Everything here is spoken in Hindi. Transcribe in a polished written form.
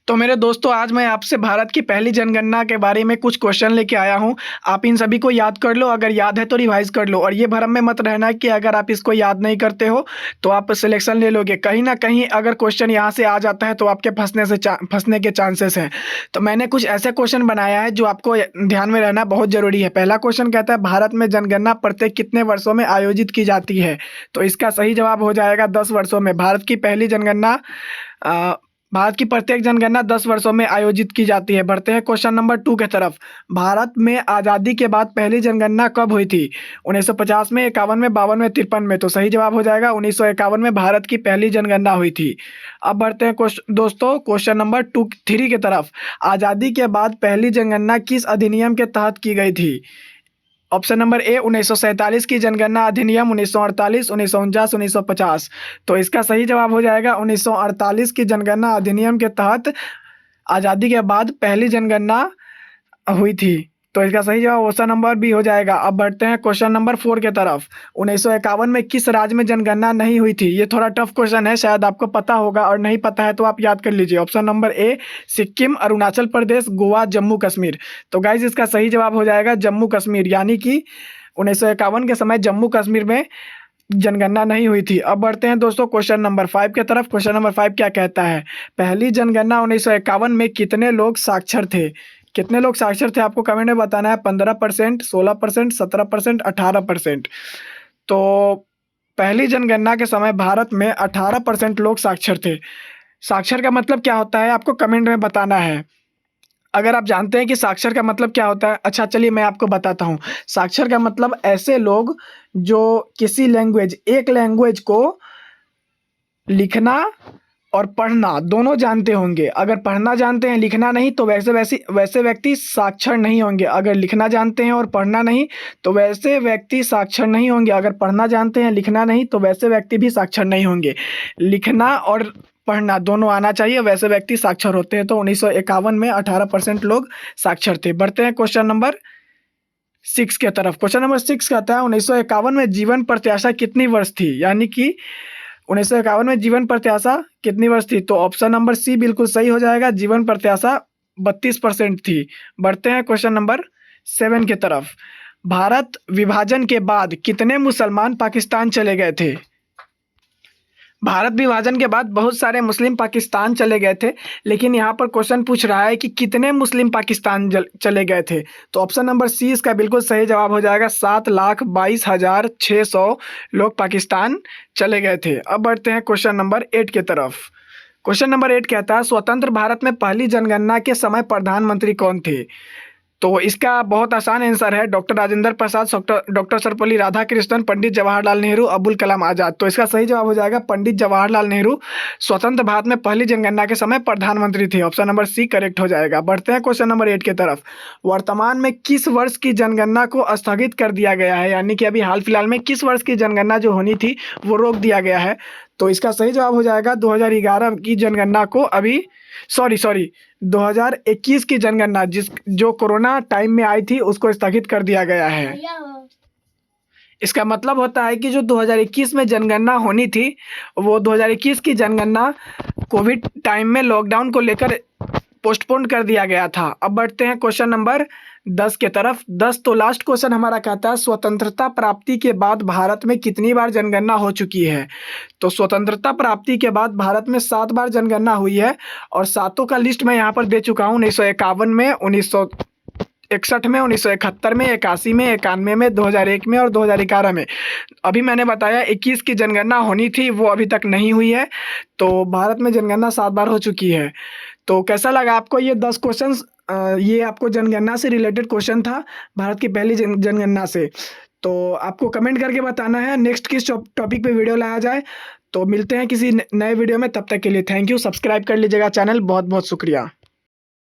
तो मेरे दोस्तों, आज मैं आपसे भारत की पहली जनगणना के बारे में कुछ क्वेश्चन लेके आया हूँ। आप इन सभी को याद कर लो, अगर याद है तो रिवाइज़ कर लो और ये भ्रम में मत रहना कि अगर आप इसको याद नहीं करते हो तो आप सिलेक्शन ले लोगे। कहीं न कहीं अगर क्वेश्चन यहाँ से आ जाता है तो आपके फँसने के चांसेस हैं। तो मैंने कुछ ऐसे क्वेश्चन बनाया है जो आपको ध्यान में रहना बहुत ज़रूरी है। पहला क्वेश्चन कहता है, भारत में जनगणना प्रत्येक कितने वर्षों में आयोजित की जाती है? तो इसका सही जवाब हो जाएगा 10 वर्षों में। अ, भारत की प्रत्येक जनगणना 10 वर्षों में आयोजित की जाती है। बढ़ते हैं क्वेश्चन नंबर 2 की तरफ। भारत में आज़ादी के बाद पहली जनगणना कब हुई थी? 1950 में, 51 में, 52 में, 53 में। तो सही जवाब हो जाएगा 1951 में भारत की पहली जनगणना हुई थी। अब बढ़ते हैं दोस्तों क्वेश्चन नंबर 3 की तरफ। आज़ादी के बाद पहली जनगणना किस अधिनियम के तहत की गई थी? ऑप्शन नंबर ए 1947 की जनगणना अधिनियम, 1948, 1949, 1950। तो इसका सही जवाब हो जाएगा 1948 की जनगणना अधिनियम के तहत आज़ादी के बाद पहली जनगणना हुई थी। तो इसका सही जवाब ऑप्शन नंबर बी हो जाएगा। अब बढ़ते हैं क्वेश्चन नंबर 4 की तरफ। 1951 में किस राज्य में जनगणना नहीं हुई थी? ये थोड़ा टफ क्वेश्चन है, शायद आपको पता होगा और नहीं पता है तो आप याद कर लीजिए। Option number A Sikkim, Arunachal Pradesh, Goa, Jammu Kashmir. तो गाइज इसका सही जवाब हो जाएगा जम्मू कश्मीर, यानी कि 1951 के समय जम्मू कश्मीर में जनगणना नहीं हुई थी। अब बढ़ते हैं दोस्तों क्वेश्चन नंबर 5 की तरफ। क्वेश्चन नंबर 5 क्या कहता है? पहली जनगणना 1951 में कितने लोग साक्षर थे? कितने लोग साक्षर थे आपको कमेंट में बताना है। 15%, 16%, 17%, 18%। तो पहली जनगणना के समय भारत में 18% लोग साक्षर थे। साक्षर का मतलब क्या होता है आपको कमेंट में बताना है। अगर आप जानते हैं कि साक्षर का मतलब क्या होता है, अच्छा चलिए मैं आपको बताता हूँ। साक्षर का मतलब ऐसे लोग जो किसी एक लैंग्वेज को लिखना और पढ़ना दोनों जानते होंगे। अगर पढ़ना जानते हैं, लिखना नहीं, तो वैसे व्यक्ति साक्षर नहीं होंगे। अगर लिखना जानते हैं और पढ़ना नहीं तो वैसे व्यक्ति साक्षर नहीं होंगे। अगर पढ़ना जानते हैं, लिखना नहीं, तो वैसे व्यक्ति भी साक्षर नहीं होंगे। लिखना और पढ़ना दोनों आना चाहिए, वैसे व्यक्ति साक्षर होते हैं। तो 1951 में 18% लोग साक्षर थे। बढ़ते हैं क्वेश्चन नंबर 6 की तरफ। क्वेश्चन नंबर 6 कहता है 1951 में जीवन प्रत्याशा कितनी वर्ष थी? यानी कि 1951 में जीवन प्रत्याशा कितनी वर्ष थी? तो ऑप्शन नंबर सी बिल्कुल सही हो जाएगा, जीवन प्रत्याशा 32% थी। बढ़ते हैं क्वेश्चन नंबर 7 की तरफ। भारत विभाजन के बाद कितने मुसलमान पाकिस्तान चले गए थे? भारत विभाजन के बाद बहुत सारे मुस्लिम पाकिस्तान चले गए थे, लेकिन यहाँ पर क्वेश्चन पूछ रहा है कि कितने मुस्लिम पाकिस्तान चले गए थे। तो ऑप्शन नंबर सी इसका बिल्कुल सही जवाब हो जाएगा। 7,22,600 लोग पाकिस्तान चले गए थे। अब बढ़ते हैं क्वेश्चन नंबर 8 की तरफ। क्वेश्चन नंबर 8 कहता है स्वतंत्र भारत में पहली जनगणना के समय प्रधानमंत्री कौन थे? तो इसका बहुत आसान आंसर है डॉक्टर राजेंद्र प्रसाद, डॉक्टर सर्वपल्ली राधाकृष्णन, पंडित जवाहरलाल नेहरू, अबुल कलाम आज़ाद। तो इसका सही जवाब हो जाएगा पंडित जवाहरलाल नेहरू स्वतंत्र भारत में पहली जनगणना के समय प्रधानमंत्री थे। ऑप्शन नंबर सी करेक्ट हो जाएगा। बढ़ते हैं क्वेश्चन नंबर 8 की तरफ। वर्तमान में किस वर्ष की जनगणना को स्थगित कर दिया गया है? यानी कि अभी हाल फिलहाल में किस वर्ष की जनगणना जो होनी थी वो रोक दिया गया है? तो इसका सही जवाब हो जाएगा 2011 की जनगणना को अभी 2021 की जनगणना जो कोरोना टाइम में आई थी उसको स्थगित कर दिया गया है। इसका मतलब होता है कि जो 2021 में जनगणना होनी थी वो 2021 की जनगणना कोविड टाइम में लॉकडाउन को लेकर पोस्टपोन कर दिया गया था। अब बढ़ते हैं क्वेश्चन नंबर 10 के तरफ। 10 तो लास्ट क्वेश्चन हमारा कहता है स्वतंत्रता प्राप्ति के बाद भारत में कितनी बार जनगणना हो चुकी है? तो स्वतंत्रता प्राप्ति के बाद भारत में 7 बार जनगणना हुई है और सातों का लिस्ट मैं यहाँ पर दे चुका हूँ। 1951 में, 1961 में, 1971 में, 81 में, 91 में, 2001 में और 2011 में। अभी मैंने बताया 21 की जनगणना होनी थी, वो अभी तक नहीं हुई है। तो भारत में जनगणना 7 बार हो चुकी है। तो कैसा लगा आपको ये 10 क्वेश्चंस? ये आपको जनगणना से रिलेटेड क्वेश्चन था, भारत की पहली जनगणना से। तो आपको कमेंट करके बताना है नेक्स्ट किस टॉपिक पे वीडियो लाया जाए। तो मिलते हैं किसी नए वीडियो में, तब तक के लिए थैंक यू। सब्सक्राइब कर लीजिएगा चैनल। बहुत बहुत शुक्रिया।